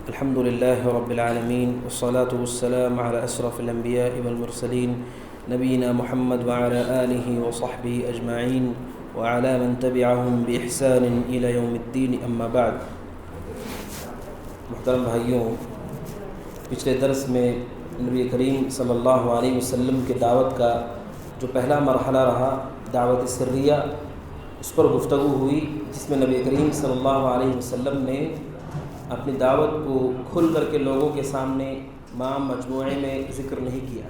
الحمد لله رب العالمين والصلاة والسلام على أشرف الأنبياء والمرسلين نبينا محمد وعلى آله وصحبه أجمعين وعلى من تبعهم بإحسان إلى يوم الدين أما بعد. محترم بھائیوں، پچھلے درس میں نبی کریم صلی اللہ علیہ وسلم کے دعوت کا جو پہلا مرحلہ رہا دعوت سریہ، اس پر گفتگو ہوئی، جس میں نبی کریم صلی اللہ علیہ وسلم نے اپنی دعوت کو کھل کر کے لوگوں کے سامنے عام مجموعے میں ذکر نہیں کیا.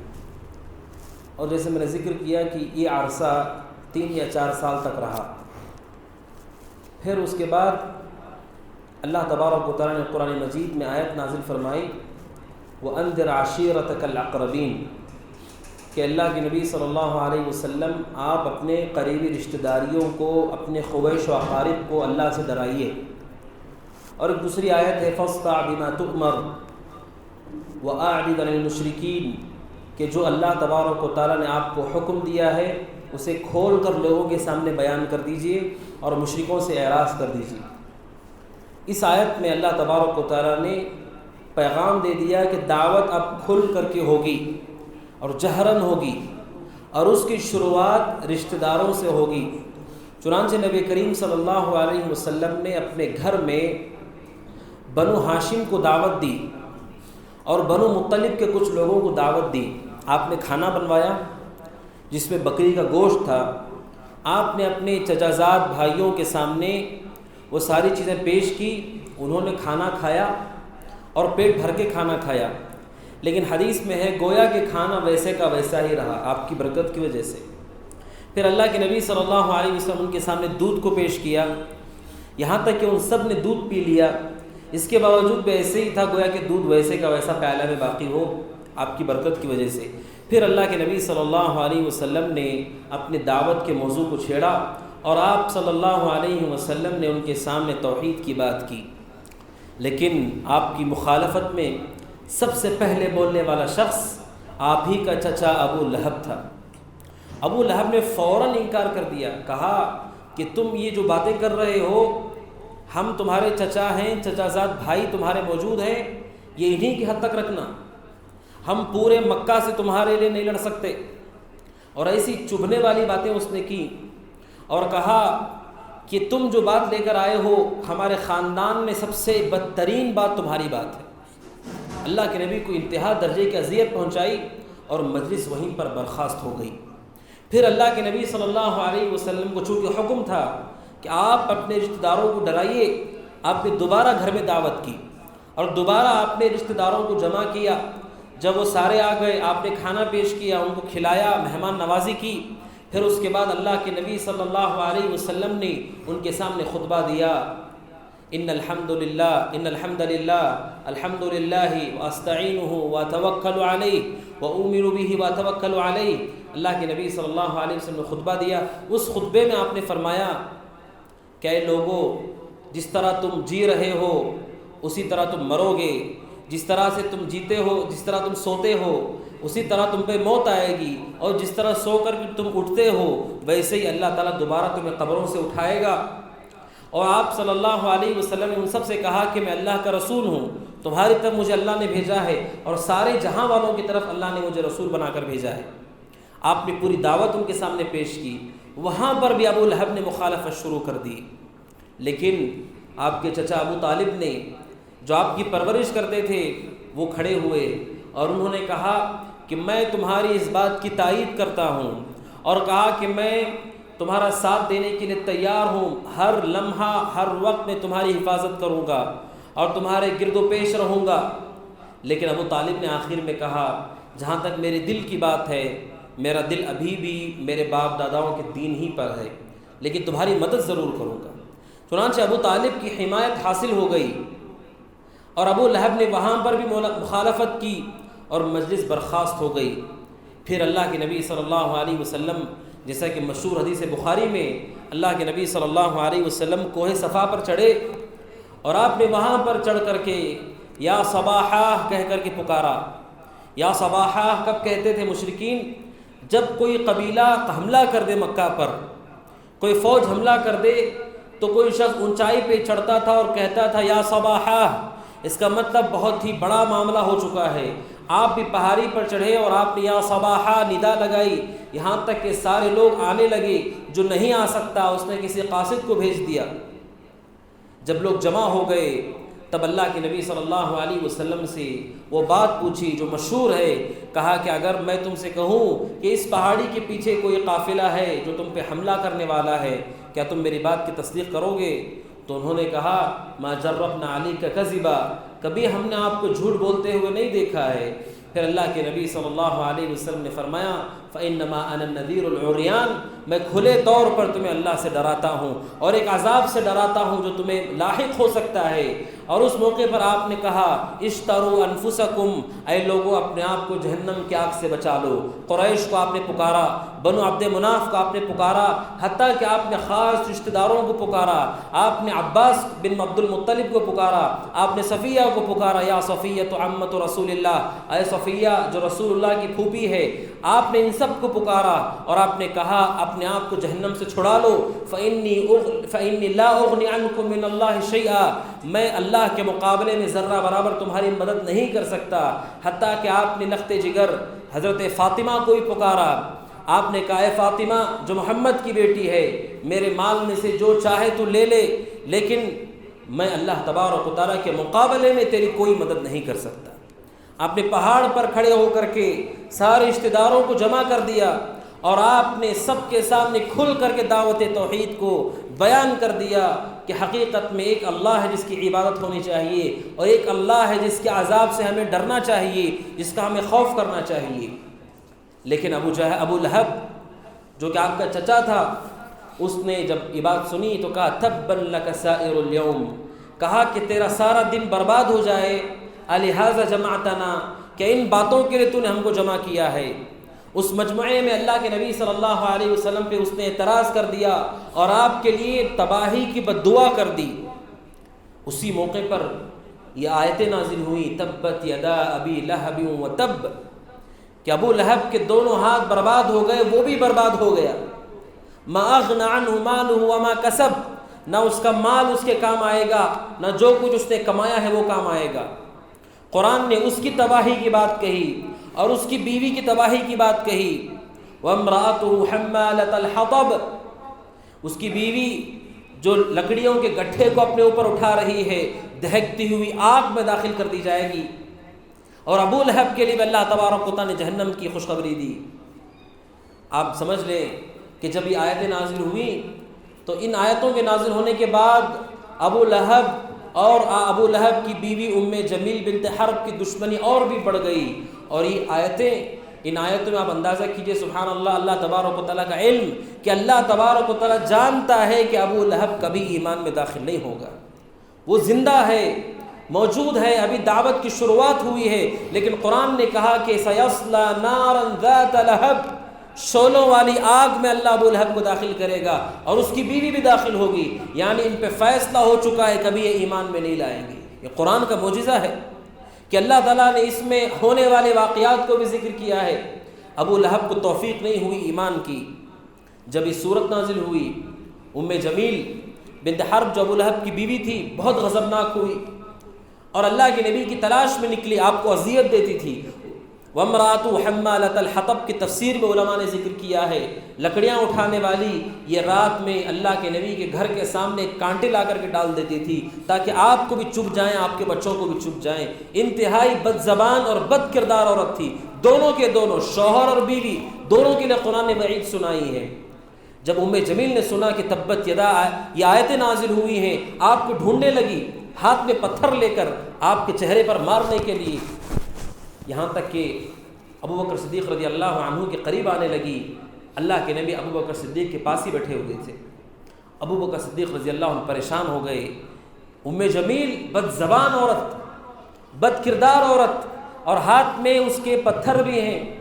اور جیسے میں نے ذکر کیا کہ یہ عرصہ 3 یا 4 سال تک رہا. پھر اس کے بعد اللہ تبارک و تعالیٰ نے قرآن مجید میں آیت نازل فرمائی وَأَنذِرْ عَشِيرَتَكَ الْأَقْرَبِينَ، کہ اللہ کے نبی صلی اللہ علیہ وسلم آپ اپنے قریبی رشتہ داریوں کو، اپنے خویش و اقارب کو اللہ سے ڈرائیے. اور ایک دوسری آیت ہے فَاصْدَعْ بِمَا تُؤْمَرُ وَأَعْرِضْ عَنِ الْمُشْرِكِينَ، کہ جو اللہ تبارک و تعالیٰ نے آپ کو حکم دیا ہے اسے کھول کر لوگوں کے سامنے بیان کر دیجئے اور مشرکوں سے اعراض کر دیجئے. اس آیت میں اللہ تبارک و تعالیٰ نے پیغام دے دیا کہ دعوت اب کھل کر کے ہوگی اور جہراً ہوگی، اور اس کی شروعات رشتہ داروں سے ہوگی. چنانچہ نبی کریم صلی اللہ علیہ وسلم نے اپنے گھر میں بنو ہاشم کو دعوت دی اور بنو مطلب کے کچھ لوگوں کو دعوت دی. آپ نے کھانا بنوایا جس میں بکری کا گوشت تھا. آپ نے اپنے چچا زاد بھائیوں کے سامنے وہ ساری چیزیں پیش کی. انہوں نے کھانا کھایا اور پیٹ بھر کے کھانا کھایا، لیکن حدیث میں ہے گویا کہ کھانا ویسے کا ویسا ہی رہا آپ کی برکت کی وجہ سے. پھر اللہ کے نبی صلی اللہ علیہ وسلم ان کے سامنے دودھ کو پیش کیا، یہاں تک کہ ان سب نے دودھ پی لیا. اس کے باوجود بھی ایسے ہی تھا گویا کہ دودھ ویسے کا ویسا پیالہ میں باقی ہو آپ کی برکت کی وجہ سے. پھر اللہ کے نبی صلی اللہ علیہ وسلم نے اپنی دعوت کے موضوع کو چھیڑا اور آپ صلی اللہ علیہ وسلم نے ان کے سامنے توحید کی بات کی. لیکن آپ کی مخالفت میں سب سے پہلے بولنے والا شخص آپ ہی کا چچا ابو لہب تھا. ابو لہب نے فوراً انکار کر دیا، کہا کہ تم یہ جو باتیں کر رہے ہو، ہم تمہارے چچا ہیں، چچا زاد بھائی تمہارے موجود ہیں، یہ انہی کی حد تک رکھنا، ہم پورے مکہ سے تمہارے لیے نہیں لڑ سکتے. اور ایسی چبھنے والی باتیں اس نے کی اور کہا کہ تم جو بات لے کر آئے ہو ہمارے خاندان میں سب سے بدترین بات تمہاری بات ہے. اللہ کے نبی کو انتہا درجے کی اذیت پہنچائی اور مجلس وہیں پر برخاست ہو گئی. پھر اللہ کے نبی صلی اللہ علیہ وسلم کو چونکہ حکم تھا کہ آپ اپنے رشتہ داروں کو ڈرائیے، آپ نے دوبارہ گھر میں دعوت کی اور دوبارہ آپ نے رشتہ داروں کو جمع کیا. جب وہ سارے آ گئے آپ نے کھانا پیش کیا، ان کو کھلایا، مہمان نوازی کی. پھر اس کے بعد اللہ کے نبی صلی اللہ علیہ وسلم نے ان کے سامنے خطبہ دیا ان الحمد للہ واستعینہ واتوکل علیہ واؤمن بہ واتوکل علیہ. اللہ کے نبی صلی اللہ علیہ وسلم نے خطبہ دیا. اس خطبے میں آپ نے فرمایا کہ اے لوگو، جس طرح تم جی رہے ہو اسی طرح تم مرو گے، جس طرح سے تم جیتے ہو، جس طرح تم سوتے ہو اسی طرح تم پہ موت آئے گی، اور جس طرح سو کر تم اٹھتے ہو ویسے ہی اللہ تعالیٰ دوبارہ تمہیں قبروں سے اٹھائے گا. اور آپ صلی اللہ علیہ وسلم نے ان سب سے کہا کہ میں اللہ کا رسول ہوں، تمہاری طرف مجھے اللہ نے بھیجا ہے اور سارے جہاں والوں کی طرف اللہ نے مجھے رسول بنا کر بھیجا ہے. آپ نے پوری دعوت ان کے سامنے پیش کی. وہاں پر بھی ابو لہب نے مخالفت شروع کر دی، لیکن آپ کے چچا ابو طالب نے جو آپ کی پرورش کرتے تھے وہ کھڑے ہوئے اور انہوں نے کہا کہ میں تمہاری اس بات کی تائید کرتا ہوں، اور کہا کہ میں تمہارا ساتھ دینے کے لیے تیار ہوں، ہر لمحہ ہر وقت میں تمہاری حفاظت کروں گا اور تمہارے گرد و پیش رہوں گا. لیکن ابو طالب نے آخر میں کہا جہاں تک میرے دل کی بات ہے، میرا دل ابھی بھی میرے باپ داداؤں کے دین ہی پر ہے، لیکن تمہاری مدد ضرور کروں گا. چنانچہ ابو طالب کی حمایت حاصل ہو گئی اور ابو لہب نے وہاں پر بھی مخالفت کی اور مجلس برخاست ہو گئی. پھر اللہ کے نبی صلی اللہ علیہ وسلم، جیسا کہ مشہور حدیث بخاری میں، اللہ کے نبی صلی اللہ علیہ وسلم کوہ صفا پر چڑھے اور آپ نے وہاں پر چڑھ کر کے یا صباحہ کہہ کر کے پکارا. یا صباحہ کب کہتے تھے مشرکین؟ جب کوئی قبیلہ حملہ کر دے مکہ پر، کوئی فوج حملہ کر دے تو کوئی شخص اونچائی پہ چڑھتا تھا اور کہتا تھا یا صباحہ، اس کا مطلب بہت ہی بڑا معاملہ ہو چکا ہے۔ آپ بھی پہاڑی پر چڑھے اور آپ نے یا صباحا ندا لگائی، یہاں تک کہ سارے لوگ آنے لگے، جو نہیں آ سکتا اس نے کسی قاصد کو بھیج دیا۔ جب لوگ جمع ہو گئے تب اللہ کے نبی صلی اللہ علیہ وسلم سے وہ بات پوچھی جو مشہور ہے، کہا کہ اگر میں تم سے کہوں کہ اس پہاڑی کے پیچھے کوئی قافلہ ہے جو تم پہ حملہ کرنے والا ہے، کیا تم میری بات کی تصدیق کرو گے؟ تو انہوں نے کہا ما جربنا علیک کذبا، کبھی ہم نے آپ کو جھوٹ بولتے ہوئے نہیں دیکھا ہے۔ پھر اللہ کے نبی صلی اللہ علیہ وسلم نے فرمایا فإنما أنا النذير العريان، میں کھلے طور پر تمہیں اللہ سے ڈراتا ہوں اور ایک عذاب سے ڈراتا ہوں جو تمہیں لاحق ہو سکتا ہے۔ اور اس موقع پر آپ نے کہا اشتروا انفسکم، اے لوگوں اپنے آپ کو جہنم کی آگ سے بچا لو۔ قریش کو آپ نے پکارا، بنو عبد مناف کو آپ نے پکارا، حتیٰ کہ آپ نے خاص رشتہ داروں کو پکارا، آپ نے عباس بن عبد المطلب کو پکارا، آپ نے صفیہ کو پکارا، یا صفیہ عمت رسول اللہ، اے صفیہ جو رسول اللہ کی پھوپھی ہے، آپ نے ان سب کو پکارا اور آپ نے کہا اپنے آپ کو جہنم سے چھڑا لو۔ فإنی لا اغنی عنکم من اللہ شیئا، میں اللہ کے مقابلے میں ذرہ برابر تمہاری مدد نہیں کر سکتا۔ حتیٰ کہ آپ نے لخت جگر حضرت فاطمہ کو ہی پکارا، آپ نے کہا اے فاطمہ جو محمد کی بیٹی ہے، میرے مال میں سے جو چاہے تو لے لے، لیکن میں اللہ تبارک و تعالیٰ کے مقابلے میں تیری کوئی مدد نہیں کر سکتا۔ آپ نے پہاڑ پر کھڑے ہو کر کے سارے رشتہ داروں کو جمع کر دیا اور آپ نے سب کے سامنے کھل کر کے دعوت توحید کو بیان کر دیا کہ حقیقت میں ایک اللہ ہے جس کی عبادت ہونی چاہیے اور ایک اللہ ہے جس کے عذاب سے ہمیں ڈرنا چاہیے، جس کا ہمیں خوف کرنا چاہیے۔ لیکن ابو لہب جو کہ آپ کا چچا تھا، اس نے جب یہ بات سنی تو کہا تبا لک سائر اليوم، کہا کہ تیرا سارا دن برباد ہو جائے، الہذا جمعتنا، کہ ان باتوں کے لیے تو نے ہم کو جمع کیا ہے۔ اس مجمعے میں اللہ کے نبی صلی اللہ علیہ وسلم پہ اس نے اعتراض کر دیا اور آپ کے لیے تباہی کی بد دعا کر دی۔ اسی موقع پر یہ آیتیں نازل ہوئی تبت یدا ابی لہب وتب، کہ ابو لہب کے دونوں ہاتھ برباد ہو گئے، وہ بھی برباد ہو گیا۔ ما اغنى عنه ماله وما کسب، نہ اس کا مال اس کے کام آئے گا، نہ جو کچھ اس نے کمایا ہے وہ کام آئے گا۔ قرآن نے اس کی تباہی کی بات کہی اور اس کی بیوی کی تباہی کی بات کہی۔ وامرأته حمالة الحطب، اس کی بیوی جو لکڑیوں کے گٹھے کو اپنے اوپر اٹھا رہی ہے، دہکتی ہوئی آگ میں داخل کر دی جائے گی۔ اور ابو لہب کے لیے اللہ تبارک و تعالیٰ نے جہنم کی خوشخبری دی۔ آپ سمجھ لیں کہ جب یہ آیتیں نازل ہوئی تو ان آیتوں کے نازل ہونے کے بعد ابو لہب اور ابو لہب کی بیوی ام جمیل بنت حرب کی دشمنی اور بھی بڑھ گئی۔ اور یہ آیتیں، ان آیتوں میں آپ اندازہ کیجئے سبحان اللہ، اللہ تبارک و تعالیٰ کا علم کہ اللہ تبارک و تعالیٰ جانتا ہے کہ ابو لہب کبھی ایمان میں داخل نہیں ہوگا، وہ زندہ ہے، موجود ہے، ابھی دعوت کی شروعات ہوئی ہے، لیکن قرآن نے کہا کہ سیصلی نارا ذات لہب، شولوں والی آگ میں اللہ ابو لہب کو داخل کرے گا اور اس کی بیوی بھی داخل ہوگی، یعنی ان پہ فیصلہ ہو چکا ہے، کبھی یہ ایمان میں نہیں لائیں گے۔ یہ قرآن کا معجزہ ہے کہ اللہ تعالیٰ نے اس میں ہونے والے واقعات کو بھی ذکر کیا ہے۔ ابو لہب کو توفیق نہیں ہوئی ایمان کی۔ جب یہ صورت نازل ہوئی، ام جمیل بنت حرب جو ابو لہب کی بیوی تھی بہت غضبناک ہوئی اور اللہ کے نبی کی تلاش میں نکلی، آپ کو اذیت دیتی تھی۔ وامرأتہ حمالۃ الحطب کی تفسیر میں علماء نے ذکر کیا ہے، لکڑیاں اٹھانے والی، یہ رات میں اللہ کے نبی کے گھر کے سامنے کانٹے لا کر کے ڈال دیتی تھی تاکہ آپ کو بھی چپ جائیں، آپ کے بچوں کو بھی چپ جائیں۔ انتہائی بد زبان اور بد کردار عورت تھی، دونوں کے دونوں، شوہر اور بیوی، دونوں کے لیے قرآن نے وعید سنائی ہے۔ جب ام جمیل نے سنا کہ تبت یدا یہ آیتیں نازل ہوئی ہیں، آپ کو ڈھونڈنے لگی، ہاتھ میں پتھر لے کر آپ کے چہرے پر مارنے کے لیے، یہاں تک کہ ابو بکر صدیق رضی اللہ عنہ کے قریب آنے لگی۔ اللہ کے نبی ابو بکر صدیق کے پاس ہی بیٹھے ہوئے تھے۔ ابو بکر صدیق رضی اللہ عنہ پریشان ہو گئے۔ ام جمیل بد زبان عورت، بد کردار عورت، اور ہاتھ میں اس کے پتھر بھی ہیں۔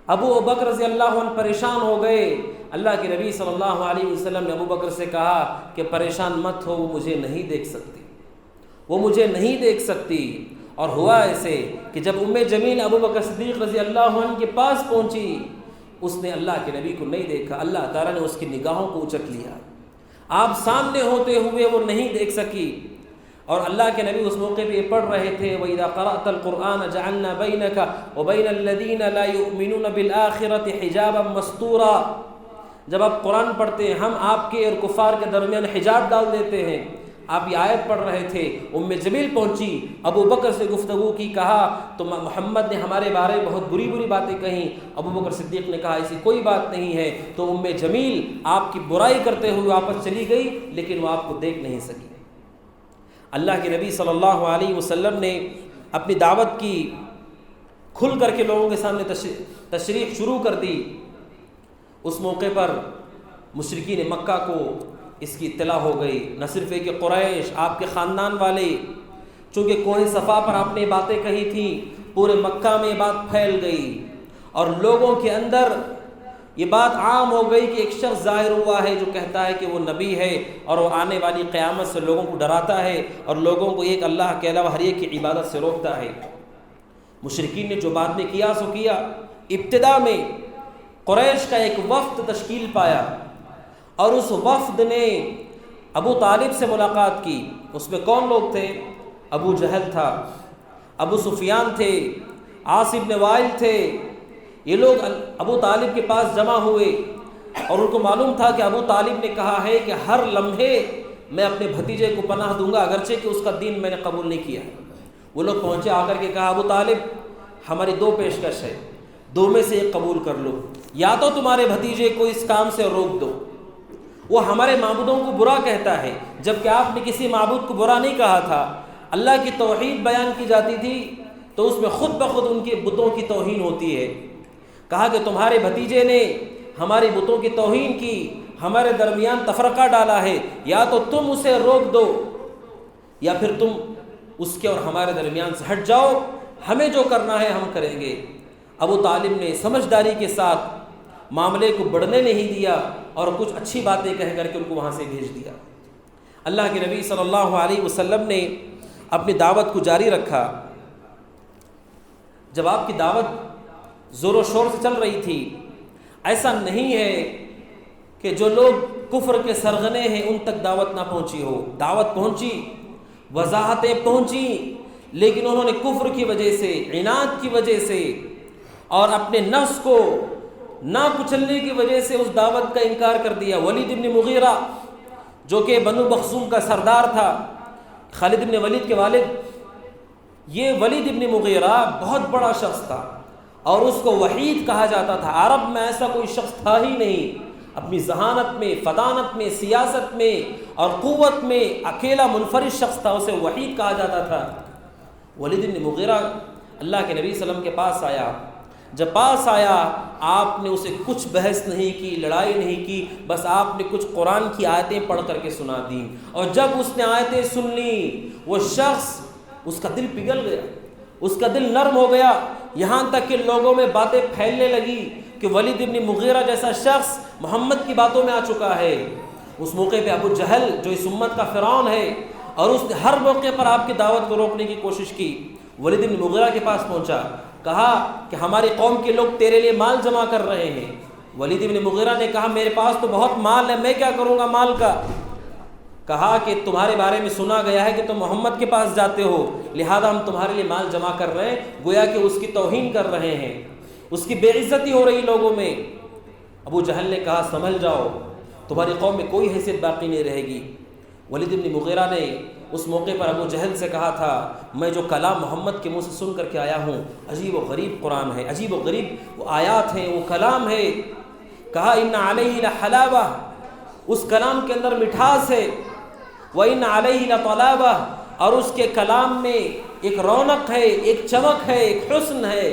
ابو بکر رضی اللہ عنہ پریشان ہو گئے۔ اللہ کے نبی صلی اللہ علیہ وسلم نے ابو بکر سے کہا کہ پریشان مت ہو، وہ مجھے نہیں دیکھ سکتی، وہ مجھے نہیں دیکھ سکتی۔ اور ہوا ایسے کہ جب ام جمیل ابو بکر صدیق رضی اللہ عنہ کے پاس پہنچی، اس نے اللہ کے نبی کو نہیں دیکھا، اللہ تعالیٰ نے اس کی نگاہوں کو اچک لیا، آپ سامنے ہوتے ہوئے وہ نہیں دیکھ سکی۔ اور اللہ کے نبی اس موقع پہ یہ پڑھ رہے تھے وَإِذَا قَرَأْتَ الْقُرْآنَ جَعَلْنَا بَيْنَكَ وَبَيْنَ الَّذِينَ لَا يُؤْمِنُونَ بِالْآخِرَةِ حِجَابًا مَسْتُورًا، جب آپ قرآن پڑھتے ہیں ہم آپ کے اور کفار کے درمیان حجاب ڈال دیتے ہیں۔ آپ یہ آیت پڑھ رہے تھے، جمیل پہنچی، ابو بکر سے گفتگو کی، کہا تو محمد نے ہمارے بارے میں بہت بری باتیں کہیں۔ ابو بکر صدیق نے کہا ایسی کوئی بات نہیں ہے، تو جمیل آپ کی برائی کرتے ہوئے واپس چلی گئی، لیکن وہ آپ کو دیکھ نہیں سکی۔ اللہ کے نبی صلی اللہ علیہ وسلم نے اپنی دعوت کی کھل کر کے لوگوں کے سامنے تشریح شروع کر دی۔ اس موقع پر مشرکین مکہ کو اس کی اطلاع ہو گئی، نہ صرف کہ قریش، آپ کے خاندان والے، چونکہ کوہ صفا پر آپ نے باتیں کہی تھیں، پورے مکہ میں یہ بات پھیل گئی اور لوگوں کے اندر یہ بات عام ہو گئی کہ ایک شخص ظاہر ہوا ہے جو کہتا ہے کہ وہ نبی ہے اور وہ آنے والی قیامت سے لوگوں کو ڈراتا ہے اور لوگوں کو ایک اللہ کے علاوہ ہر ایک کی عبادت سے روکتا ہے۔ مشرکین نے جو بعد میں کیا سو کیا۔ ابتدا میں قریش کا ایک وفد تشکیل پایا اور اس وفد نے ابو طالب سے ملاقات کی۔ اس میں کون لوگ تھے؟ ابو جہل تھا، ابو سفیان تھے، عاص بن وائل تھے۔ یہ لوگ ابو طالب کے پاس جمع ہوئے اور ان کو معلوم تھا کہ ابو طالب نے کہا ہے کہ ہر لمحے میں اپنے بھتیجے کو پناہ دوں گا اگرچہ کہ اس کا دین میں نے قبول نہیں کیا ہے۔ وہ لوگ پہنچے، آ کر کے کہا ابو طالب ہماری دو پیشکش ہے، دو میں سے ایک قبول کر لو، یا تو تمہارے بھتیجے کو اس کام سے روک دو، وہ ہمارے معبودوں کو برا کہتا ہے، جبکہ آپ نے کسی معبود کو برا نہیں کہا تھا۔ اللہ کی توحید بیان کی جاتی تھی تو اس میں خود بخود ان کے بتوں کی توہین ہوتی ہے۔ کہا کہ تمہارے بھتیجے نے ہمارے بتوں کی توہین کی، ہمارے درمیان تفرقہ ڈالا ہے، یا تو تم اسے روک دو یا پھر تم اس کے اور ہمارے درمیان سے ہٹ جاؤ، ہمیں جو کرنا ہے ہم کریں گے۔ ابو طالب نے سمجھداری کے ساتھ معاملے کو بڑھنے نہیں دیا اور کچھ اچھی باتیں کہہ کر کے ان کو وہاں سے بھیج دیا۔ اللہ کے نبی صلی اللہ علیہ وسلم نے اپنی دعوت کو جاری رکھا۔ جب آپ کی دعوت زور و شور سے چل رہی تھی، ایسا نہیں ہے کہ جو لوگ کفر کے سرغنے ہیں ان تک دعوت نہ پہنچی ہو، دعوت پہنچی، وضاحتیں پہنچی، لیکن انہوں نے کفر کی وجہ سے، عناد کی وجہ سے اور اپنے نفس کو نہ کچلنے کی وجہ سے اس دعوت کا انکار کر دیا۔ ولید بن مغیرہ جو کہ بنو مخزوم کا سردار تھا، خالد بن ولید کے والد، یہ ولید بن مغیرہ بہت بڑا شخص تھا اور اس کو وحید کہا جاتا تھا۔ عرب میں ایسا کوئی شخص تھا ہی نہیں، اپنی ذہانت میں، فطانت میں، سیاست میں اور قوت میں اکیلا منفرد شخص تھا، اسے وحید کہا جاتا تھا۔ ولید بن مغیرہ اللہ کے نبی صلی اللہ علیہ وسلم کے پاس آیا۔ جب پاس آیا آپ نے اسے کچھ بحث نہیں کی، لڑائی نہیں کی، بس آپ نے کچھ قرآن کی آیتیں پڑھ کر کے سنا دیں، اور جب اس نے آیتیں سن لیں وہ شخص، اس کا دل پگھل گیا، اس کا دل نرم ہو گیا، یہاں تک کہ لوگوں میں باتیں پھیلنے لگی کہ ولید بن مغیرہ جیسا شخص محمد کی باتوں میں آ چکا ہے۔ اس موقع پہ ابو جہل جو اس امت کا فرعون ہے اور اس نے ہر موقع پر آپ کی دعوت کو روکنے کی کوشش کی، ولید بن مغیرہ کے پاس پہنچا، کہا کہ ہماری قوم کے لوگ تیرے لیے مال جمع کر رہے ہیں۔ ولید بن مغیرہ نے کہا میرے پاس تو بہت مال ہے، میں کیا کروں گا مال کا؟ کہا کہ تمہارے بارے میں سنا گیا ہے کہ تم محمد کے پاس جاتے ہو، لہذا ہم تمہارے لیے مال جمع کر رہے ہیں، گویا کہ اس کی توہین کر رہے ہیں، اس کی بے عزتی ہو رہی لوگوں میں۔ ابو جہل نے کہا سنبھل جاؤ، تمہاری قوم میں کوئی حیثیت باقی نہیں رہے گی۔ ولید بن مغیرہ نے اس موقع پر ابو جہل سے کہا تھا میں جو کلام محمد کے منہ سے سن کر کے آیا ہوں، عجیب و غریب قرآن ہے، عجیب و غریب وہ آیات ہیں، وہ کلام ہے۔ کہا ان علیہ لحلاوہ، اس کلام کے اندر مٹھاس ہے، وَإِنَّ عَلَيْهِ لَطَلَابَةٌ، اور اس کے کلام میں ایک رونق ہے، ایک چمک ہے، ایک حسن ہے،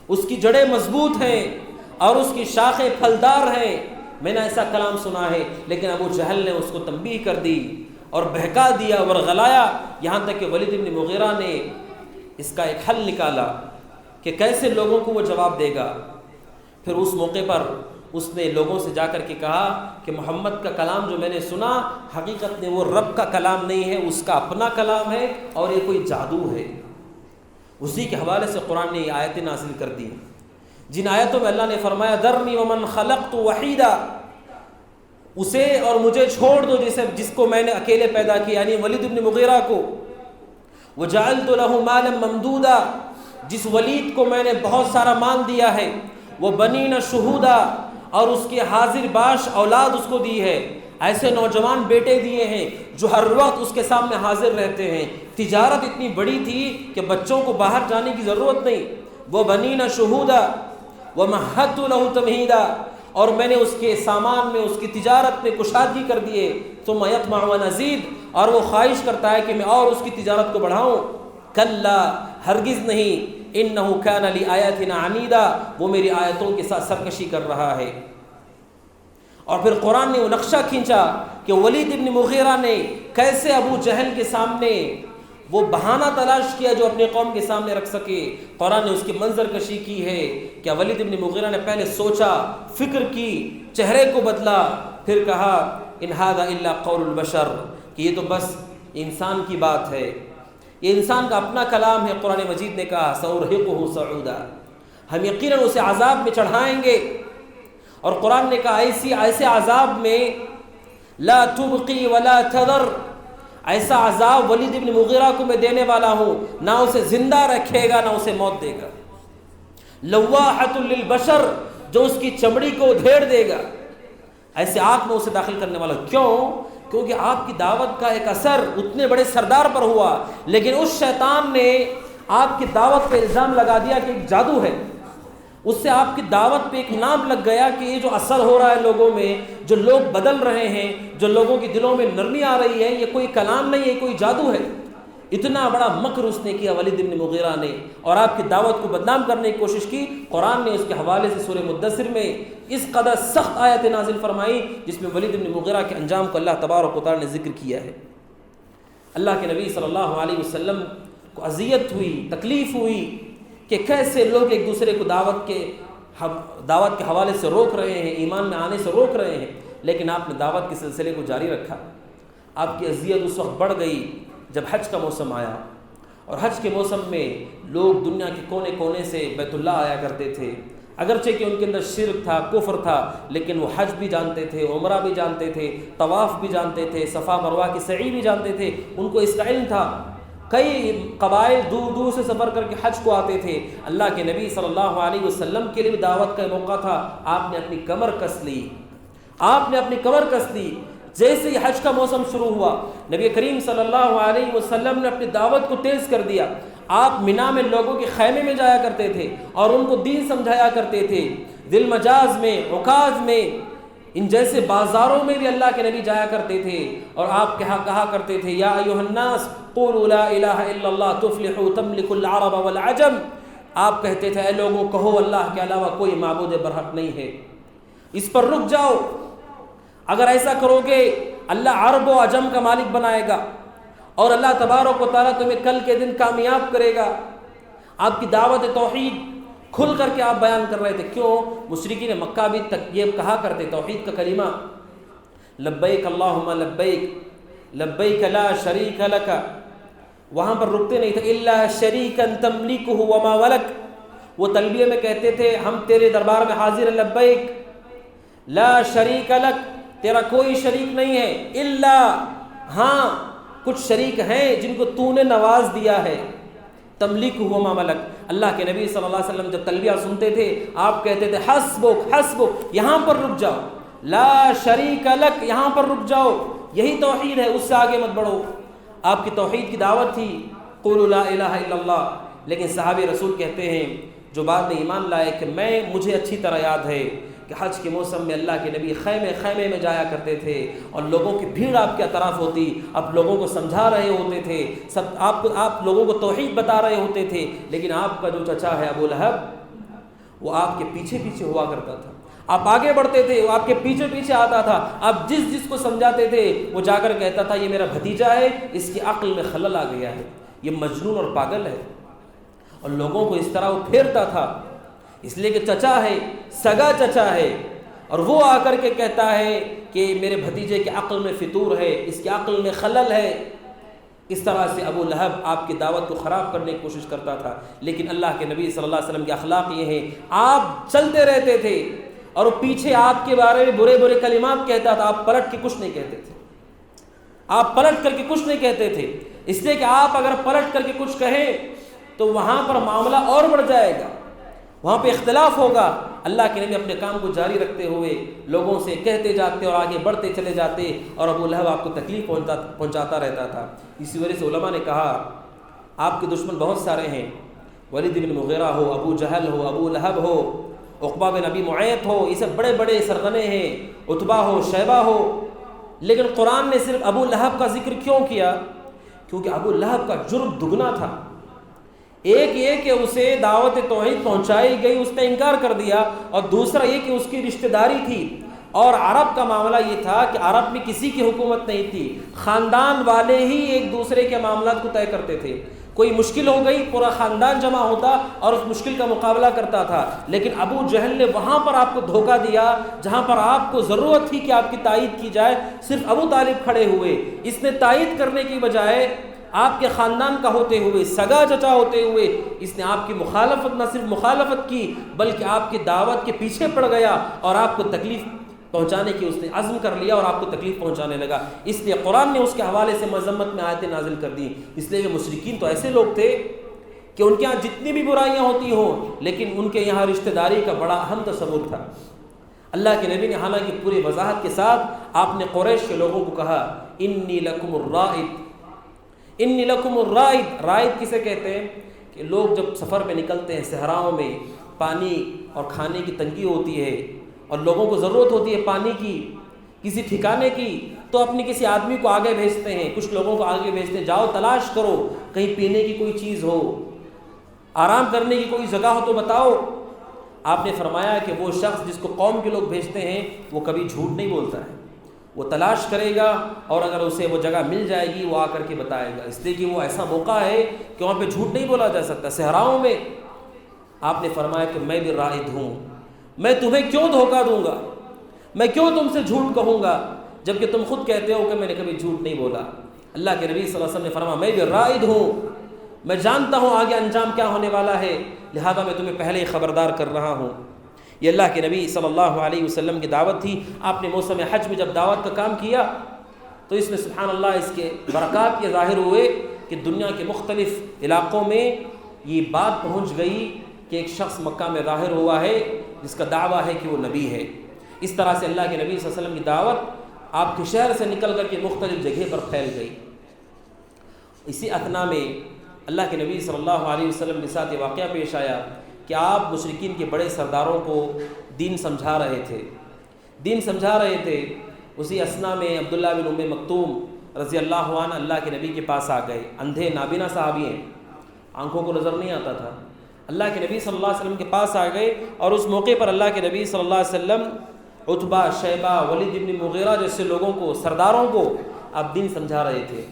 اس کی جڑیں مضبوط ہیں اور اس کی شاخیں پھلدار ہیں۔ میں نے ایسا کلام سنا ہے، لیکن ابو جہل نے اس کو تنبیہ کر دی اور بہکا دیا، ورغلایا، یہاں تک کہ ولید بن مغیرہ نے اس کا ایک حل نکالا کہ کیسے لوگوں کو وہ جواب دے گا۔ پھر اس موقع پر اس نے لوگوں سے جا کر کے کہا کہ محمد کا کلام جو میں نے سنا حقیقت میں وہ رب کا کلام نہیں ہے، اس کا اپنا کلام ہے اور یہ کوئی جادو ہے۔ اسی کے حوالے سے قرآن نے یہ آیتیں نازل کر دی، جن آیتوں میں اللہ نے فرمایا ذرنی ومن خلقت وحیدا، اسے اور مجھے چھوڑ دو جس کو میں نے اکیلے پیدا کیا، یعنی ولید بن مغیرہ کو۔ وجعلت له مالا ممدودا، جس ولید کو میں نے بہت سارا مال دیا ہے، وبنین شہودا، اور اس کے حاضر باش اولاد اس کو دی ہے، ایسے نوجوان بیٹے دیے ہیں جو ہر وقت اس کے سامنے حاضر رہتے ہیں۔ تجارت اتنی بڑی تھی کہ بچوں کو باہر جانے کی ضرورت نہیں۔ وبنین شہودا ومہدت له تمہیدا، اور میں نے اس کے سامان میں، اس کی تجارت میں کشادگی کر دیے۔ ثم یطمع ونزید، اور وہ خواہش کرتا ہے کہ میں اور اس کی تجارت کو بڑھاؤں۔ کلا، ہرگز نہیں، انہ کان لآیاتنا عنیدا، وہ میری آیتوں کے ساتھ سرکشی کر رہا ہے۔ اور پھر قرآن نے وہ نقشہ کھینچا کہ ولید بن مغیرہ نے کیسے ابو جہل کے سامنے وہ بہانہ تلاش کیا جو اپنے قوم کے سامنے رکھ سکے۔ قرآن نے اس کی منظر کشی کی ہے کہ ولید بن مغیرہ نے پہلے سوچا، فکر کی، چہرے کو بدلا، پھر کہا ان ھذا الا قول البشر، کہ یہ تو بس انسان کی بات ہے، یہ انسان کا اپنا کلام ہے۔ قرآن مجید نے کہا سأرهقه صعودا، ہم یقیناً اسے عذاب میں چڑھائیں گے۔ اور قرآن نے کہا ایسے عذاب میں لا تبقی ولا تذر، ایسا عذاب ولید بن مغیرہ کو میں دینے والا ہوں، نہ اسے زندہ رکھے گا نہ اسے موت دے گا۔ لواحۃ للبشر، جو اس کی چمڑی کو ادھیڑ دے گا، ایسے آگ میں اسے داخل کرنے والا۔ کیوں؟ کیونکہ آپ کی دعوت کا ایک اثر اتنے بڑے سردار پر ہوا، لیکن اس شیطان نے آپ کی دعوت پہ الزام لگا دیا کہ ایک جادو ہے، اس سے آپ کی دعوت پہ ایک نام لگ گیا کہ یہ جو اثر ہو رہا ہے لوگوں میں، جو لوگ بدل رہے ہیں، جو لوگوں کی دلوں میں نرمی آ رہی ہے، یہ کوئی کلام نہیں ہے، کوئی جادو ہے۔ اتنا بڑا مکر اس نے کیا ولید بن مغیرہ نے، اور آپ کی دعوت کو بدنام کرنے کی کوشش کی۔ قرآن نے اس کے حوالے سے سورہ مدثر میں اس قدر سخت آیت نازل فرمائی جس میں ولید بن مغیرہ کے انجام کو اللہ تبارک و تعالی نے ذکر کیا ہے۔ اللہ کے نبی صلی اللہ علیہ وسلم کو اذیت ہوئی، تکلیف ہوئی کہ کیسے لوگ ایک دوسرے کو دعوت کے حوالے سے روک رہے ہیں، ایمان میں آنے سے روک رہے ہیں، لیکن آپ نے دعوت کے سلسلے کو جاری رکھا۔ آپ کی اذیت اس وقت بڑھ گئی جب حج کا موسم آیا، اور حج کے موسم میں لوگ دنیا کے کونے کونے سے بیت اللہ آیا کرتے تھے، اگرچہ کہ ان کے اندر شرک تھا، کفر تھا، لیکن وہ حج بھی جانتے تھے، عمرہ بھی جانتے تھے، طواف بھی جانتے تھے، صفا مروہ کی سعی بھی جانتے تھے، ان کو اس کا علم تھا۔ کئی قبائل دور دور سے سفر کر کے حج کو آتے تھے۔ اللہ کے نبی صلی اللہ علیہ وسلم کے لیے بھی دعوت کا موقع تھا، آپ نے اپنی کمر کس لی، آپ نے اپنی کمر کس لی۔ جیسے ہی حج کا موسم شروع ہوا، نبی کریم صلی اللہ علیہ وسلم نے اپنی دعوت کو تیز کر دیا۔ آپ مینا میں لوگوں کے خیمے میں جایا کرتے تھے اور ان کو دین سمجھایا کرتے تھے، ذی المجاز میں، عکاظ میں، ان جیسے بازاروں میں بھی اللہ کے نبی جایا کرتے تھے، اور آپ کہا کرتے تھے یا ایھا الناس قولوا لا الہ الا اللہ تفلحوا تملکوا العرب والعجم۔ آپ کہتے تھے اے لوگوں کہو اللہ کے علاوہ کوئی معبود برحق نہیں ہے، اس پر رک جاؤ، اگر ایسا کرو گے اللہ عرب و عجم کا مالک بنائے گا، اور اللہ تبارک و تعالیٰ تمہیں کل کے دن کامیاب کرے گا۔ آپ کی دعوت توحید کھل کر کے آپ بیان کر رہے تھے۔ کیوں؟ مشرکین مکہ بھی یہ کہا کرتے توحید کا کلمہ، لبیک اللہم لبیک لبیک لا شریک لک، وہاں پر رکتے نہیں تھے، الا شریکا تملکہ وما ولک، وہ تلبیہ میں کہتے تھے ہم تیرے دربار میں حاضر ہیں، لبیک لا شریک لک، تیرا کوئی شریک نہیں ہے، الا، ہاں کچھ شریک ہیں جن کو تو نے نواز دیا ہے، تملک وما ملک۔ اللہ کے نبی صلی اللہ علیہ وسلم جب تلبیہ سنتے تھے آپ کہتے تھے حسبک حسبک، یہاں پر رک جاؤ، لا شریک لک، یہاں پر رک جاؤ، یہی توحید ہے، اس سے آگے مت بڑھو۔ آپ کی توحید کی دعوت تھی قولوا لا الہ الا اللہ، لیکن صحابہ رسول کہتے ہیں جو بعد میں ایمان لائے کہ مجھے اچھی طرح یاد ہے کہ حج کے موسم میں اللہ کے نبی خیمے میں جایا کرتے تھے، اور لوگوں کی بھیڑ آپ کے اطراف ہوتی، آپ لوگوں کو سمجھا رہے ہوتے تھے، آپ لوگوں کو توحید بتا رہے ہوتے تھے، لیکن آپ کا جو چچا ہے ابو لہب وہ آپ کے پیچھے پیچھے ہوا کرتا تھا، آپ آگے بڑھتے تھے وہ آپ کے پیچھے پیچھے آتا تھا، آپ جس کو سمجھاتے تھے وہ جا کر کہتا تھا یہ میرا بھتیجا ہے، اس کی عقل میں خلل آ گیا ہے، یہ مجنون اور پاگل ہے، اور لوگوں کو اس طرح وہ پھیرتا تھا، اس لیے کہ چچا ہے، سگا چچا ہے، اور وہ آ کر کے کہتا ہے کہ میرے بھتیجے کی عقل میں فطور ہے، اس کی عقل میں خلل ہے۔ اس طرح سے ابو لہب آپ کی دعوت کو خراب کرنے کی کوشش کرتا تھا، لیکن اللہ کے نبی صلی اللہ علیہ وسلم کے اخلاق یہ ہیں، آپ چلتے رہتے تھے، اور وہ پیچھے آپ کے بارے میں برے برے کلمات کہتا تھا، آپ پلٹ کے کچھ نہیں کہتے تھے، آپ پلٹ کر کے کچھ نہیں کہتے تھے، اس لیے کہ آپ اگر پلٹ کر کے کچھ کہیں تو وہاں پر معاملہ اور بڑھ جائے گا، وہاں پہ اختلاف ہوگا۔ اللہ کے نبی اپنے کام کو جاری رکھتے ہوئے لوگوں سے کہتے جاتے اور آگے بڑھتے چلے جاتے، اور ابو لہب آپ کو تکلیف پہنچاتا رہتا تھا۔ اسی وجہ سے علماء نے کہا آپ کے دشمن بہت سارے ہیں، ولید بن مغیرہ ہو، ابو جہل ہو، ابو لہب ہو، عقبہ بن ابی معیط ہو، یہ سب بڑے بڑے سرغنے ہیں، عتبہ ہو، شیبہ ہو، لیکن قرآن نے صرف ابو لہب کا ذکر کیوں کیا؟ کیونکہ ابو لہب کا جرم دگنا تھا۔ ایک یہ کہ اسے دعوت توحید پہنچائی گئی، اس نے انکار کر دیا، اور دوسرا یہ کہ اس کی رشتہ داری تھی، اور عرب کا معاملہ یہ تھا کہ عرب میں کسی کی حکومت نہیں تھی، خاندان والے ہی ایک دوسرے کے معاملات کو طے کرتے تھے، کوئی مشکل ہو گئی پورا خاندان جمع ہوتا اور اس مشکل کا مقابلہ کرتا تھا۔ لیکن ابو جہل نے وہاں پر آپ کو دھوکہ دیا جہاں پر آپ کو ضرورت تھی کہ آپ کی تائید کی جائے، صرف ابو طالب کھڑے ہوئے، اس نے تائید کرنے کی بجائے آپ کے خاندان کا ہوتے ہوئے، سگا چچا ہوتے ہوئے، اس نے آپ کی مخالفت، نہ صرف مخالفت کی بلکہ آپ کی دعوت کے پیچھے پڑ گیا اور آپ کو تکلیف پہنچانے کی اس نے عزم کر لیا اور آپ کو تکلیف پہنچانے لگا۔ اس لیے قرآن نے اس کے حوالے سے مذمت میں آیتیں نازل کر دیں، اس لیے کہ مشرکین تو ایسے لوگ تھے کہ ان کے یہاں جتنی بھی برائیاں ہوتی ہوں لیکن ان کے یہاں رشتہ داری کا بڑا اہم تصور تھا۔ اللہ کے نبی نے حالانکہ پوری وضاحت کے ساتھ آپ نے قریش کے لوگوں کو کہا انی لکم الرائد، انی لکم الرائد، رائد کسے کہتے ہیں؟ کہ لوگ جب سفر پہ نکلتے ہیں، صحراؤں میں پانی اور کھانے کی تنگی ہوتی ہے اور لوگوں کو ضرورت ہوتی ہے پانی کی، کسی ٹھکانے کی، تو اپنی کسی آدمی کو آگے بھیجتے ہیں، کچھ لوگوں کو آگے بھیجتے ہیں، جاؤ تلاش کرو، کہیں پینے کی کوئی چیز ہو، آرام کرنے کی کوئی جگہ ہو تو بتاؤ۔ آپ نے فرمایا کہ وہ شخص جس کو قوم کے لوگ بھیجتے ہیں وہ کبھی جھوٹ نہیں بولتا ہے، وہ تلاش کرے گا اور اگر اسے وہ جگہ مل جائے گی وہ آ کر کے بتائے گا، اس لیے کہ وہ ایسا موقع ہے کہ وہاں پہ جھوٹ نہیں بولا جا سکتا صحراؤں میں۔ آپ نے فرمایا کہ میں بھی رائد ہوں، میں تمہیں کیوں دھوکہ دوں گا، میں کیوں تم سے جھوٹ کہوں گا جبکہ تم خود کہتے ہو کہ میں نے کبھی جھوٹ نہیں بولا۔ اللہ کے نبی صلی اللہ علیہ وسلم نے فرمایا میں بھی رائد ہوں، میں جانتا ہوں آگے انجام کیا ہونے والا ہے، لہذا میں تمہیں پہلے ہی خبردار کر رہا ہوں۔ یہ اللہ کے نبی صلی اللہ علیہ وسلم کی دعوت تھی۔ آپ نے موسم حج میں جب دعوت کا کام کیا تو اس میں سبحان اللہ اس کے برکات یہ ظاہر ہوئے کہ دنیا کے مختلف علاقوں میں یہ بات پہنچ گئی کہ ایک شخص مکہ میں ظاہر ہوا ہے جس کا دعویٰ ہے کہ وہ نبی ہے۔ اس طرح سے اللہ کے نبی صلی اللہ علیہ وسلم کی دعوت آپ کے شہر سے نکل کر کے مختلف جگہ پر پھیل گئی۔ اسی اثنا میں اللہ کے نبی صلی اللہ علیہ وسلم کے ساتھ یہ واقعہ پیش آیا کہ آپ مشرکین کے بڑے سرداروں کو دین سمجھا رہے تھے۔ اسی اثنا میں عبداللہ بن ام مکتوم رضی اللہ عنہ اللہ کے نبی کے پاس آ گئے، اندھے نابینا صحابی ہیں، آنکھوں کو نظر نہیں آتا تھا، اللہ کے نبی صلی اللہ علیہ وسلم کے پاس آ گئے اور اس موقع پر اللہ کے نبی صلی اللہ علیہ وسلم عتبہ، شیبہ، ولید بن مغیرہ جیسے لوگوں کو، سرداروں کو آپ دین سمجھا رہے تھے۔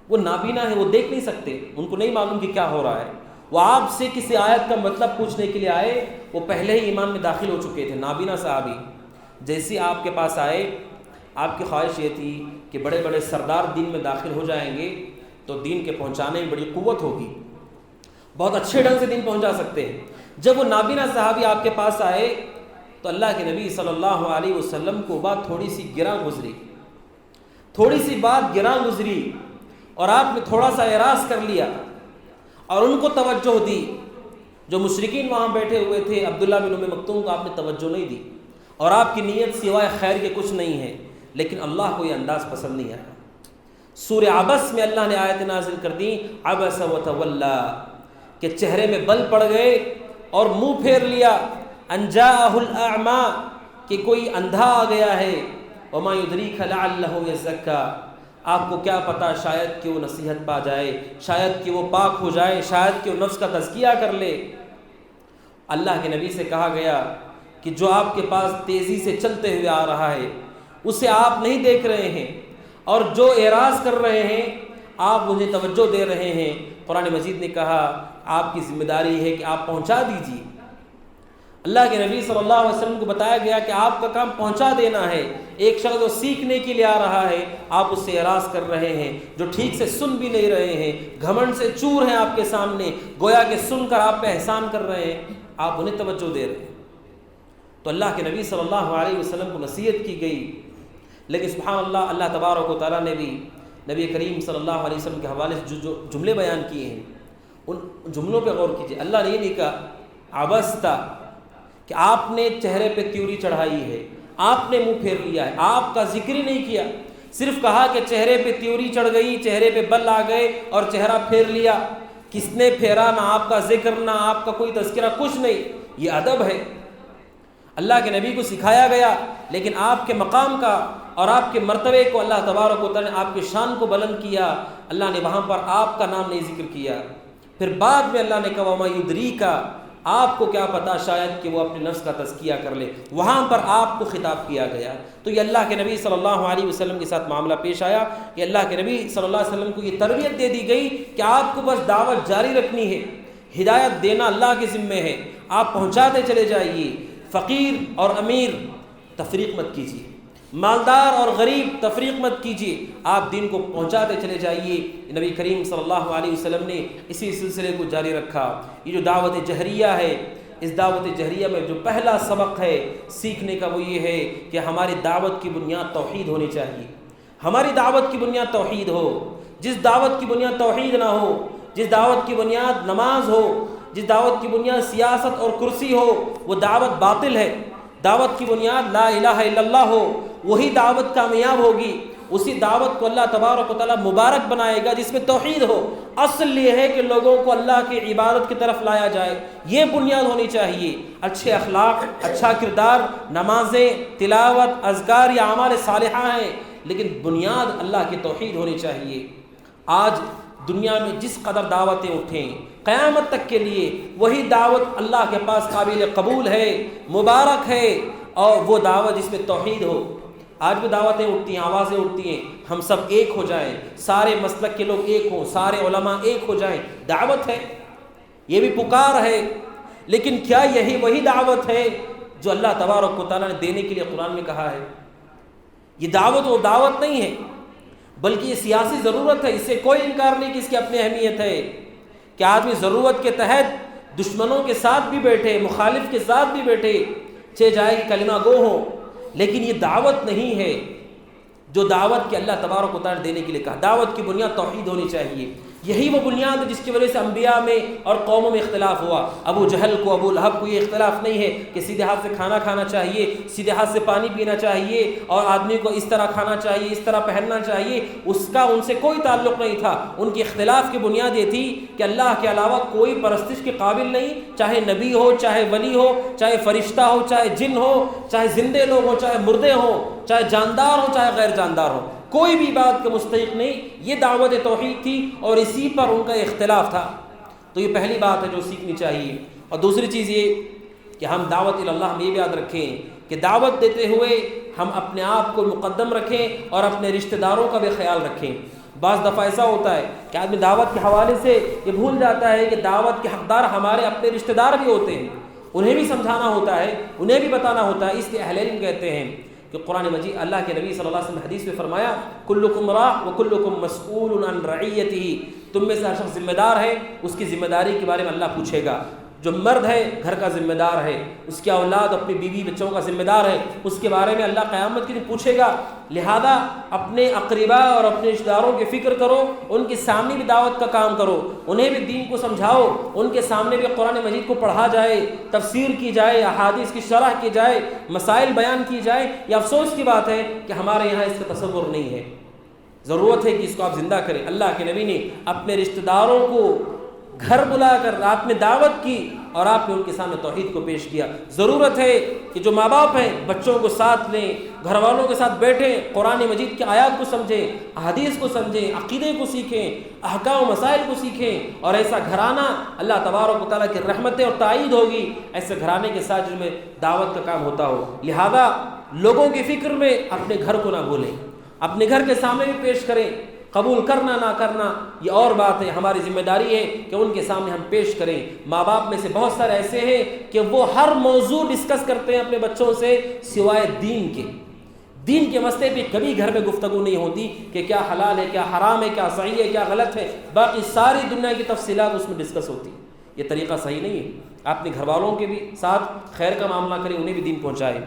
وہ نابینا ہے، وہ دیکھ نہیں سکتے، ان کو نہیں معلوم کہ کیا ہو رہا ہے، وہ آپ سے کسی آیت کا مطلب پوچھنے کے لیے آئے، وہ پہلے ہی ایمان میں داخل ہو چکے تھے، نابینا صحابی۔ جیسے آپ کے پاس آئے، آپ کی خواہش یہ تھی کہ بڑے بڑے سردار دین میں داخل ہو جائیں گے تو دین کے پہنچانے میں بڑی قوت ہوگی، بہت اچھے ڈھنگ سے دین پہنچا سکتے ہیں۔ جب وہ نابینا صحابی آپ کے پاس آئے تو اللہ کے نبی صلی اللہ علیہ وسلم کو بات تھوڑی سی بات گراں گزری اور آپ نے تھوڑا سا اعراض کر لیا اور ان کو توجہ دی۔ جو مشرکین وہاں بیٹھے ہوئے تھے، عبداللہ بن ام مکتوم کو آپ نے توجہ نہیں دی اور آپ کی نیت سوائے خیر کے کچھ نہیں ہے، لیکن اللہ کو یہ انداز پسند نہیں آیا۔ سورہ عبس میں اللہ نے آیت نازل کر دی، عبس وتولی، کہ چہرے میں بل پڑ گئے اور منہ پھیر لیا، ان جاءہ الاعمی، کہ کوئی اندھا آ گیا ہے، وما یدریک لعلہ یزکیٰ، آپ کو کیا پتا شاید کہ وہ نصیحت پا جائے، شاید کہ وہ پاک ہو جائے، شاید کہ وہ نفس کا تزکیہ کر لے۔ اللہ کے نبی سے کہا گیا کہ جو آپ کے پاس تیزی سے چلتے ہوئے آ رہا ہے اسے آپ نہیں دیکھ رہے ہیں، اور جو اعراض کر رہے ہیں آپ انہیں توجہ دے رہے ہیں۔ قرآن مجید نے کہا آپ کی ذمہ داری ہے کہ آپ پہنچا دیجیے۔ اللہ کے نبی صلی اللہ علیہ وسلم کو بتایا گیا کہ آپ کا کام پہنچا دینا ہے۔ ایک شخص جو سیکھنے کے لیے آ رہا ہے آپ اس سے اعراض کر رہے ہیں، جو ٹھیک سے سن بھی نہیں رہے ہیں، گھمنڈ سے چور ہیں آپ کے سامنے، گویا کہ سن کر آپ پہ احسان کر رہے ہیں، آپ انہیں توجہ دے رہے ہیں۔ تو اللہ کے نبی صلی اللہ علیہ وسلم کو نصیحت کی گئی، لیکن سبحان اللہ، اللہ تبارک و تعالیٰ نے بھی نبی کریم صلی اللہ علیہ وسلم کے حوالے سے جو جملے بیان کیے ہیں ان جملوں پہ غور کیجیے۔ اللہ نے یہ نہیں کہا عبستا کہ آپ نے چہرے پہ تیوری چڑھائی ہے، آپ نے منہ پھیر لیا ہے، آپ کا ذکر ہی نہیں کیا، صرف کہا کہ چہرے پہ تیوری چڑھ گئی، چہرے پہ بل آ گئے اور چہرہ پھیر لیا۔ کس نے پھیرا؟ نہ آپ کا ذکر، نہ آپ کا کوئی تذکرہ، کچھ نہیں۔ یہ ادب ہے، اللہ کے نبی کو سکھایا گیا، لیکن آپ کے مقام کا اور آپ کے مرتبے کو اللہ تبارک و تعالیٰ نے آپ کی شان کو بلند کیا، اللہ نے وہاں پر آپ کا نام نہیں ذکر کیا۔ پھر بعد میں اللہ نے کہا وما یدریکا، آپ کو کیا پتا شاید کہ وہ اپنے نفس کا تزکیہ کر لے، وہاں پر آپ کو خطاب کیا گیا۔ تو یہ اللہ کے نبی صلی اللہ علیہ وسلم کے ساتھ معاملہ پیش آیا کہ اللہ کے نبی صلی اللہ علیہ وسلم کو یہ تربیت دے دی گئی کہ آپ کو بس دعوت جاری رکھنی ہے، ہدایت دینا اللہ کے ذمے ہے، آپ پہنچاتے چلے جائیے۔ فقیر اور امیر تفریق مت کیجیے، مالدار اور غریب تفریق مت کیجیے، آپ دین کو پہنچاتے چلے جائیے۔ نبی کریم صلی اللہ علیہ وسلم نے اسی سلسلے کو جاری رکھا۔ یہ جو دعوت جہریہ ہے، اس دعوت جہریہ میں جو پہلا سبق ہے سیکھنے کا وہ یہ ہے کہ ہماری دعوت کی بنیاد توحید ہونی چاہیے۔ ہماری دعوت کی بنیاد توحید ہو۔ جس دعوت کی بنیاد توحید نہ ہو، جس دعوت کی بنیاد نماز ہو، جس دعوت کی بنیاد سیاست اور کرسی ہو، وہ دعوت باطل ہے۔ دعوت کی بنیاد لا الہ الا اللہ ہو، وہی دعوت کامیاب ہوگی۔ اسی دعوت کو اللہ تبارک و تعالیٰ مبارک بنائے گا جس میں توحید ہو۔ اصل یہ ہے کہ لوگوں کو اللہ کی عبادت کی طرف لایا جائے، یہ بنیاد ہونی چاہیے۔ اچھے اخلاق، اچھا کردار، نمازیں، تلاوت، اذکار یا اعمال صالحہ ہیں، لیکن بنیاد اللہ کی توحید ہونی چاہیے۔ آج دنیا میں جس قدر دعوتیں اٹھیں قیامت تک کے لیے، وہی دعوت اللہ کے پاس قابل قبول ہے، مبارک ہے، اور وہ دعوت جس میں توحید ہو۔ آج بھی دعوتیں اٹھتی ہیں، آوازیں اٹھتی ہیں، ہم سب ایک ہو جائیں، سارے مسلک کے لوگ ایک ہوں، سارے علماء ایک ہو جائیں، دعوت ہے، یہ بھی پکار ہے، لیکن کیا یہی وہی دعوت ہے جو اللہ تبارک و تعالیٰ نے دینے کے لیے قرآن میں کہا ہے؟ یہ دعوت وہ دعوت نہیں ہے، بلکہ یہ سیاسی ضرورت ہے۔ اس سے کوئی انکار نہیں کہ اس کی اپنی اہمیت ہے کہ آدمی ضرورت کے تحت دشمنوں کے ساتھ بھی بیٹھے، مخالف کے ساتھ بھی بیٹھے، چہ جائے کہ کلمہ گو ہو، لیکن یہ دعوت نہیں ہے جو دعوت کے اللہ تبارک و تعالیٰ دینے کے لیے کہا۔ دعوت کی بنیاد توحید ہونی چاہیے۔ یہی وہ بنیاد ہے جس کی وجہ سے انبیاء میں اور قوموں میں اختلاف ہوا۔ ابو جہل کو، ابو لہب کو یہ اختلاف نہیں ہے کہ سیدھے ہاتھ سے کھانا کھانا چاہیے، سیدھے ہاتھ سے پانی پینا چاہیے، اور آدمی کو اس طرح کھانا چاہیے، اس طرح پہننا چاہیے، اس کا ان سے کوئی تعلق نہیں تھا۔ ان کے اختلاف کی بنیاد یہ تھی کہ اللہ کے علاوہ کوئی پرستش کے قابل نہیں، چاہے نبی ہو، چاہے ولی ہو، چاہے فرشتہ ہو، چاہے جن ہو، چاہے زندے لوگ ہوں، چاہے مردے ہوں، چاہے جاندار ہو، چاہے غیر جاندار ہو، کوئی بھی بات کا مستحق نہیں۔ یہ دعوت توحید تھی اور اسی پر ان کا اختلاف تھا۔ تو یہ پہلی بات ہے جو سیکھنی چاہیے۔ اور دوسری چیز یہ کہ ہم دعوت اللہ میں یہ بھی یاد رکھیں کہ دعوت دیتے ہوئے ہم اپنے آپ کو مقدم رکھیں اور اپنے رشتہ داروں کا بھی خیال رکھیں۔ بعض دفعہ ایسا ہوتا ہے کہ آدمی دعوت کے حوالے سے یہ بھول جاتا ہے کہ دعوت کے حقدار ہمارے اپنے رشتہ دار بھی ہوتے ہیں، انہیں بھی سمجھانا ہوتا ہے، انہیں بھی بتانا ہوتا ہے۔ اس لیے اہل علم کہتے ہیں کہ قرآن مجید، اللہ کے نبی صلی اللہ علیہ وسلم حدیث میں فرمایا کلکم راع وکلکم مسئول عن رعیتہ، تم میں سے ہر شخص ذمہ دار ہے، اس کی ذمہ داری کے بارے میں اللہ پوچھے گا۔ جو مرد ہے گھر کا ذمہ دار ہے، اس کی اولاد اپنی بیوی بچوں کا ذمہ دار ہے، اس کے بارے میں اللہ قیامت کے دن پوچھے گا۔ لہذا اپنے اقربا اور اپنے رشتہ داروں کی فکر کرو، ان کے سامنے بھی دعوت کا کام کرو، انہیں بھی دین کو سمجھاؤ، ان کے سامنے بھی قرآن مجید کو پڑھا جائے، تفسیر کی جائے، احادیث کی شرح کی جائے، مسائل بیان کی جائے۔ یہ افسوس کی بات ہے کہ ہمارے یہاں اس کا تصور نہیں ہے۔ ضرورت ہے کہ اس کو آپ زندہ کریں۔ اللہ کے نبی نے اپنے رشتہ داروں کو گھر بلا کر رات میں دعوت کی اور آپ نے ان کے سامنے توحید کو پیش کیا۔ ضرورت ہے کہ جو ماں باپ ہیں بچوں کو ساتھ لیں، گھر والوں کے ساتھ بیٹھیں، قرآن مجید کی آیات کو سمجھیں، احادیث کو سمجھیں، عقیدے کو سیکھیں، احکام و مسائل کو سیکھیں، اور ایسا گھرانہ اللہ تبارک و تعالیٰ کی رحمتیں اور تائید ہوگی ایسے گھرانے کے ساتھ جن میں دعوت کا کام ہوتا ہو۔ لہذا لوگوں کی فکر میں اپنے گھر کو نہ بھولیں، اپنے گھر کے سامنے بھی پیش کریں۔ قبول کرنا نہ کرنا یہ اور بات ہے، ہماری ذمہ داری ہے کہ ان کے سامنے ہم پیش کریں۔ ماں باپ میں سے بہت سارے ایسے ہیں کہ وہ ہر موضوع ڈسکس کرتے ہیں اپنے بچوں سے سوائے دین کے مسئلے پہ کبھی گھر میں گفتگو نہیں ہوتی کہ کیا حلال ہے، کیا حرام ہے، کیا صحیح ہے، کیا غلط ہے، باقی ساری دنیا کی تفصیلات اس میں ڈسکس ہوتی۔ یہ طریقہ صحیح نہیں ہے. آپ اپنے گھر والوں کے بھی ساتھ خیر کا معاملہ کریں, انہیں بھی دین پہنچائیں.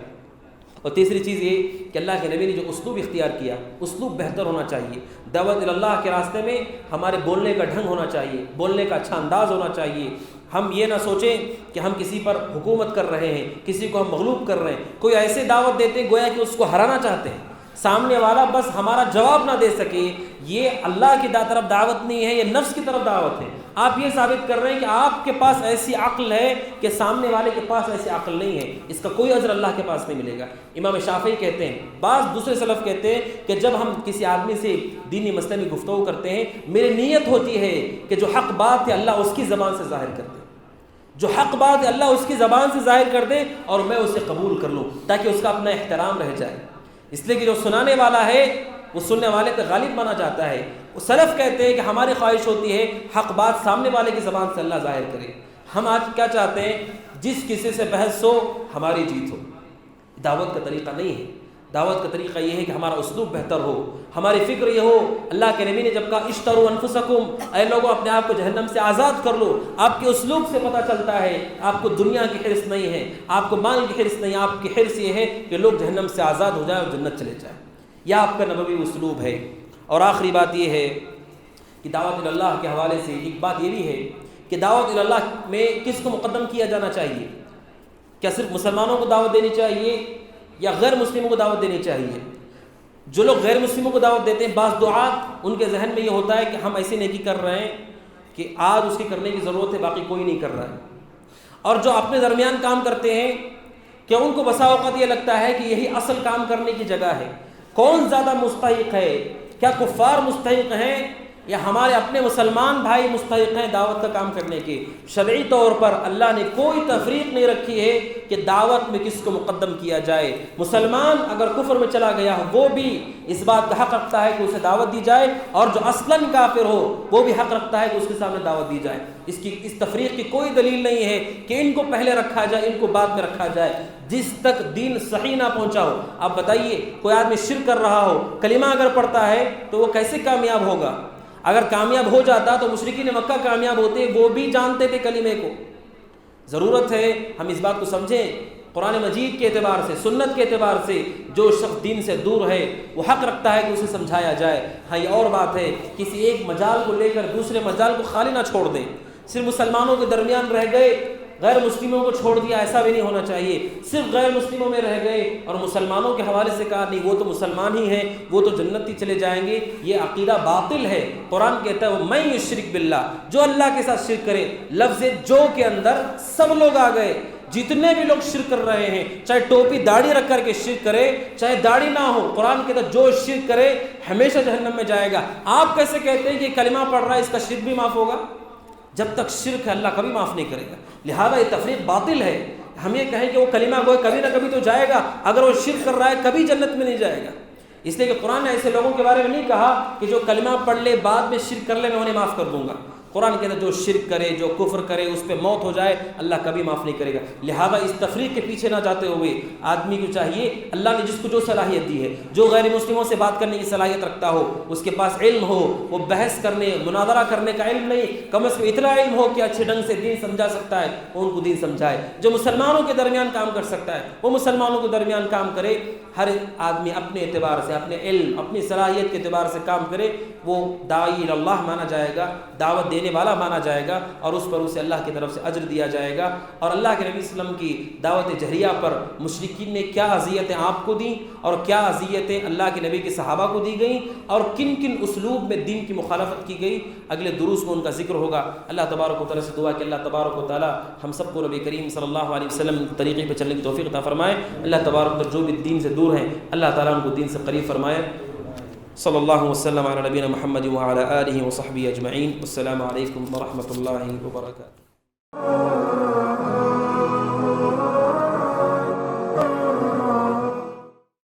اور تیسری چیز یہ کہ اللہ کے نبی نے جو اسلوب اختیار کیا, اسلوب بہتر ہونا چاہیے. دعوت اللہ کے راستے میں ہمارے بولنے کا ڈھنگ ہونا چاہیے, بولنے کا اچھا انداز ہونا چاہیے. ہم یہ نہ سوچیں کہ ہم کسی پر حکومت کر رہے ہیں, کسی کو ہم مغلوب کر رہے ہیں. کوئی ایسے دعوت دیتے ہیں گویا کہ اس کو ہرانا چاہتے ہیں, سامنے والا بس ہمارا جواب نہ دے سکے. یہ اللہ کی طرف دعوت نہیں ہے, یہ نفس کی طرف دعوت ہے. آپ یہ ثابت کر رہے ہیں کہ آپ کے پاس ایسی عقل ہے کہ سامنے والے کے پاس ایسی عقل نہیں ہے. اس کا کوئی اجر اللہ کے پاس نہیں ملے گا. امام شافعی کہتے ہیں, بعض دوسرے سلف کہتے ہیں کہ جب ہم کسی آدمی سے دینی مسئلے میں گفتگو کرتے ہیں, میری نیت ہوتی ہے کہ جو حق بات ہے اللہ اس کی زبان سے ظاہر کر دے, جو حق بات ہے اللہ اس کی زبان سے ظاہر کر دے اور میں اسے قبول کر لوں, تاکہ اس کا اپنا احترام رہ جائے. اس لیے کہ جو سنانے والا ہے وہ سننے والے پہ غالب بنا جاتا ہے. وہ سلف کہتے ہیں کہ ہماری خواہش ہوتی ہے حق بات سامنے والے کی زبان سے اللہ ظاہر کرے. ہم آج کیا چاہتے ہیں, جس کسی سے بحث ہو ہماری جیت ہو. دعوت کا طریقہ نہیں ہے. دعوت کا طریقہ یہ ہے کہ ہمارا اسلوب بہتر ہو, ہماری فکر یہ ہو. اللہ کے نبی نے جب کہا اشتروا انفسکم, اے لوگوں اپنے آپ کو جہنم سے آزاد کر لو, آپ کے اسلوب سے پتہ چلتا ہے آپ کو دنیا کی حرص نہیں ہے, آپ کو مال کی حرص نہیں, آپ کی حرص یہ ہے کہ لوگ جہنم سے آزاد ہو جائیں اور جنت چلے جائیں. یہ آپ کا نبوی اسلوب ہے. اور آخری بات یہ ہے کہ دعوت اللہ کے حوالے سے ایک بات یہ بھی ہے کہ دعوت اللہ میں کس کو مقدم کیا جانا چاہیے. کیا صرف مسلمانوں کو دعوت دینی چاہیے یا غیر مسلموں کو دعوت دینی چاہیے؟ جو لوگ غیر مسلموں کو دعوت دیتے ہیں, بعض دعات ان کے ذہن میں یہ ہوتا ہے کہ ہم ایسی نیکی کر رہے ہیں کہ آج اس کی کرنے کی ضرورت ہے, باقی کوئی نہیں کر رہا ہے. اور جو اپنے درمیان کام کرتے ہیں کہ ان کو بسا اوقات یہ لگتا ہے کہ یہی اصل کام کرنے کی جگہ ہے. کون زیادہ مستحق ہے؟ کیا کفار مستحق ہیں یا ہمارے اپنے مسلمان بھائی مستحق ہیں دعوت کا کام کرنے کے؟ شرعی طور پر اللہ نے کوئی تفریق نہیں رکھی ہے کہ دعوت میں کس کو مقدم کیا جائے. مسلمان اگر کفر میں چلا گیا ہو وہ بھی اس بات کا حق رکھتا ہے کہ اسے دعوت دی جائے, اور جو اصلاً کافر ہو وہ بھی حق رکھتا ہے کہ اس کے سامنے دعوت دی جائے. اس تفریق کی کوئی دلیل نہیں ہے کہ ان کو پہلے رکھا جائے ان کو بعد میں رکھا جائے. جس تک دین صحیح نہ پہنچا ہو. آپ بتائیے, کوئی آدمی شرک کر رہا ہو, کلمہ اگر پڑھتا ہے تو وہ کیسے کامیاب ہوگا؟ اگر کامیاب ہو جاتا تو مشرکین مکہ کامیاب ہوتے, وہ بھی جانتے تھے کلمے کو. ضرورت ہے ہم اس بات کو سمجھیں. قرآن مجید کے اعتبار سے, سنت کے اعتبار سے جو شخص دین سے دور ہے وہ حق رکھتا ہے کہ اسے سمجھایا جائے. ہاں یہ اور بات ہے کسی ایک مجال کو لے کر دوسرے مجال کو خالی نہ چھوڑ دیں. صرف مسلمانوں کے درمیان رہ گئے, غیر مسلموں کو چھوڑ دیا, ایسا بھی نہیں ہونا چاہیے. صرف غیر مسلموں میں رہ گئے اور مسلمانوں کے حوالے سے کہا نہیں وہ تو مسلمان ہی ہیں, وہ تو جنتی چلے جائیں گے. یہ عقیدہ باطل ہے. قرآن کہتا ہے من یشرک باللہ, جو اللہ کے ساتھ شرک کرے. لفظ جو کے اندر سب لوگ آ گئے, جتنے بھی لوگ شرک کر رہے ہیں, چاہے ٹوپی داڑھی رکھ کر کے شرک کرے چاہے داڑھی نہ ہو, قرآن کہتا ہے جو شرک کرے ہمیشہ جہنم میں جائے گا. آپ کیسے کہتے ہیں کہ کلمہ پڑھ رہا ہے اس کا شرک بھی معاف ہوگا؟ جب تک شرک ہے اللہ کبھی معاف نہیں کرے گا. لہذا یہ تفریق باطل ہے. ہم یہ کہیں کہ وہ کلمہ گوئے کبھی نہ کبھی تو جائے گا, اگر وہ شرک کر رہا ہے کبھی جنت میں نہیں جائے گا. اس لیے کہ قرآن نے ایسے لوگوں کے بارے میں نہیں کہا کہ جو کلمہ پڑھ لے بعد میں شرک کر لے میں انہیں معاف کر دوں گا. قرآن کہتا ہے جو شرک کرے جو کفر کرے اس پہ موت ہو جائے اللہ کبھی معاف نہیں کرے گا. لہذا اس تفریق کے پیچھے نہ جاتے ہوئے آدمی کو چاہیے, اللہ نے جس کو جو صلاحیت دی ہے, جو غیر مسلموں سے بات کرنے کی صلاحیت رکھتا ہو, اس کے پاس علم ہو, وہ بحث کرنے مناظرہ کرنے کا علم نہیں, کم از کم اتنا علم ہو کہ اچھے ڈھنگ سے دین سمجھا سکتا ہے, وہ ان کو دین سمجھائے. جو مسلمانوں کے درمیان کام کر سکتا ہے وہ مسلمانوں کے درمیان کام کرے. ہر آدمی اپنے اعتبار سے, اپنے علم اپنی صلاحیت کے اعتبار سے کام کرے. وہ داعی اللہ مانا جائے گا, دعوت دینے والا مانا جائے گا, اور اس پر اسے اللہ کی طرف سے اجر دیا جائے گا. اور اللہ کے نبی صلی اللہ علیہ وسلم کی دعوت جہریہ پر مشرکین نے کیا اذیتیں آپ کو دیں اور کیا اذیتیں اللہ کے نبی کے صحابہ کو دی گئیں, اور کن کن اسلوب میں دین کی مخالفت کی گئی, اگلے دروس میں ان کا ذکر ہوگا. اللہ تبارک و تعالیٰ سے دعا کہ اللہ تبارک و تعالیٰ ہم سب کو نبی کریم صلی اللہ علیہ وسلم کے طریقے پہ چلنے کی توفیق عطا فرمائے. اللہ تبارک و تعالیٰ جو بھی دین سے دور ہیں اللہ تعالیٰ ان کو دین سے قریب فرمائے. صلی اللہ وسلم علی نبینا محمد وعلی آلہ وصحبہ اجمعین. السلام علیکم ورحمۃ اللہ وبرکاتہ.